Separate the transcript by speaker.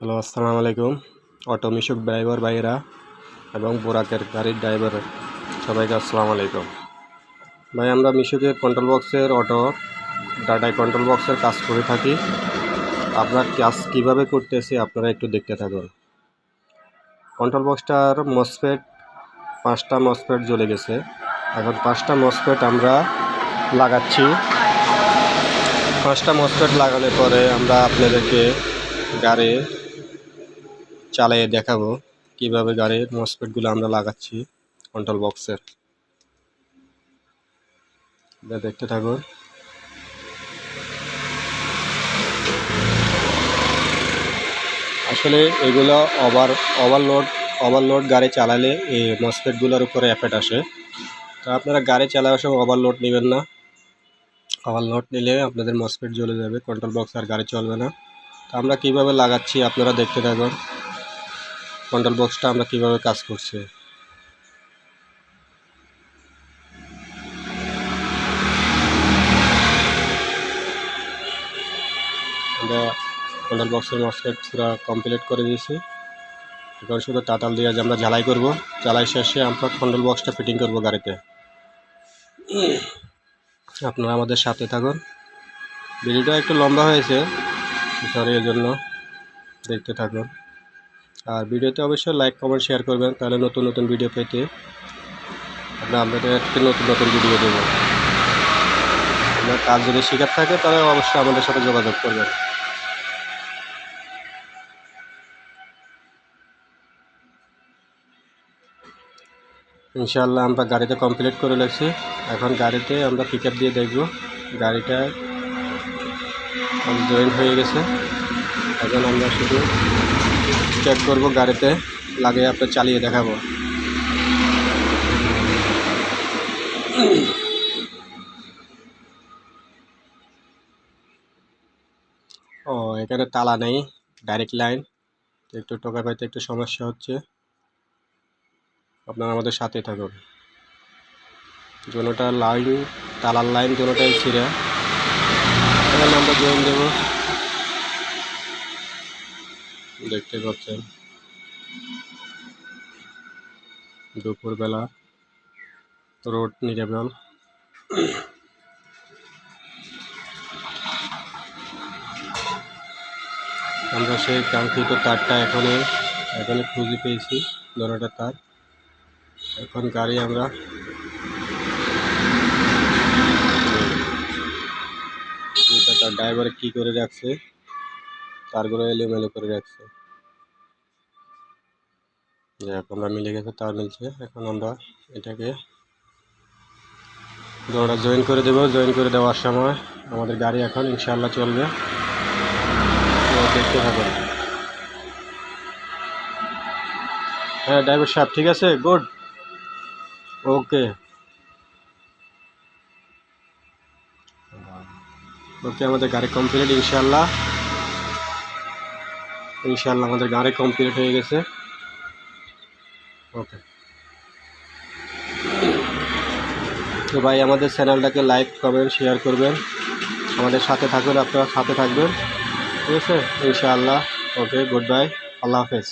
Speaker 1: Hello, আসসালামু আলাইকুম। Auto মিশুক driver ভাইয়েরা এবং বোরাকের গাড়ির ড্রাইভার সবাইকে আসসালামু আলাইকুম। ভাই, আমরা মিশুকের কন্ট্রোল বক্সের অটো ডাটায় কন্ট্রোল বক্সের কাজ করে থাকি। আপনার কাজ কীভাবে করতেছি আপনারা একটু দেখতে থাকুন। কন্ট্রোল বক্সটার মসফেট 5টা মসফেট জ্বলে গেছে। এখন 5টা মসফেট আমরা লাগাচ্ছি। 5টা মসফেট লাগানোর পরে আমরা আপনাদেরকে গাড়ি চালিয়ে দেখাবো কিভাবে গাড়ির মসফেটগুলো আমরা লাগাচ্ছি কন্ট্রোল বক্সের। দেখতে থাকুন। আসলে এগুলো ওভারলোড গাড়ি চালালে এই মসফেটগুলোর উপরে এফেক্ট আসে। তো আপনারা গাড়ি চালানোর সময় ওভারলোড নেবেন না। ওভারলোড নিলে আপনাদের মসফেট জ্বলে যাবে, কন্ট্রোল বক্স আর গাড়ি চলবে না। তো আমরা কিভাবে লাগাচ্ছি আপনারা দেখতে থাকুন। কন্ট্রোল বক্সটা আমরা কিভাবে কাজ করছি। আমরা কন্ট্রোল বক্সের মসফেট পুরো কমপ্লিট করে দিয়েছি। এখন শুধু তাতাল দিয়ে আমরা ঝালাই করব। ঝালাই শেষে আমরা কন্ট্রোল বক্সটা ফিটিং করব গাড়িতে। আপনারা আমাদের সাথে থাকুন। ভিডিওটা একটু লম্বা হয়েছে, সরি, এর জন্য দেখতে থাকুন। আর ভিডিওতে অবশ্যই লাইক, কমেন্ট, শেয়ার করবেন, তাহলে নতুন নতুন ভিডিও পেতে আপনাদের নতুন ভিডিও দেব। আপনার কাজ যদি শেখার থাকে তাহলে অবশ্যই আমাদের সাথে যোগাযোগ করবেন। ইনশাআল্লাহ আমরা গাড়িতে কমপ্লিট করে লেছি। এখন গাড়িতে আমরা পিক আপ দিয়ে দেখব গাড়িটা জয়েন্ট হয়ে গেছে। এখন আমরা শুধু চেক করব, গাড়িতে লাগিয়ে আপনার চালিয়ে দেখাবো। ও, এখানে তালা নেই, ডাইরেক্ট লাইন। একটু টোকা পাইতে একটু সমস্যা হচ্ছে, আপনারা আমাদের সাথে থাকুন। দুটোটা লাইন, তালার লাইন দুটোটাই ছিঁড়ে। এখানে আমরা জয়েন দেব, দেখতে পাচ্ছেন। দুপুরবেলা রোড নিরাপল। আমরা সেই কাঙ্ক্ষিত তারটা এখানে খুঁজে পেয়েছি, দুটোটা তার। এখন গাড়ি আমরা তার ড্রাইভারে কী করে রাখছে, তারগুলো এলোমেলো করে রাখছে। যাক, আমরা মিলে গেছে, তার মিলছে। এখন আমরা এটাকে দুটোটা জয়েন করে দেবো। জয়েন করে দেওয়ার সময় আমাদের গাড়ি এখন ইনশাআল্লাহ চলবে। দেখতে থাকুন। হ্যাঁ ড্রাইভার সাহেব, ঠিক আছে, গুড, ওকে ওকে। আমাদের গাড়ি কমপ্লিট ইনশাআল্লাহ আমাদের গাড়ি কমপ্লিট হয়ে গেছে। ওকে। তো ভাই, আমাদের চ্যানেলটাকে লাইক, কমেন্ট, শেয়ার করবেন, আমাদের সাথে থাকুন, আপনারা সাথে থাকবেন, ঠিক আছে ইনশাআল্লাহ। ওকে, গুড বাই, আল্লাহ হাফেজ।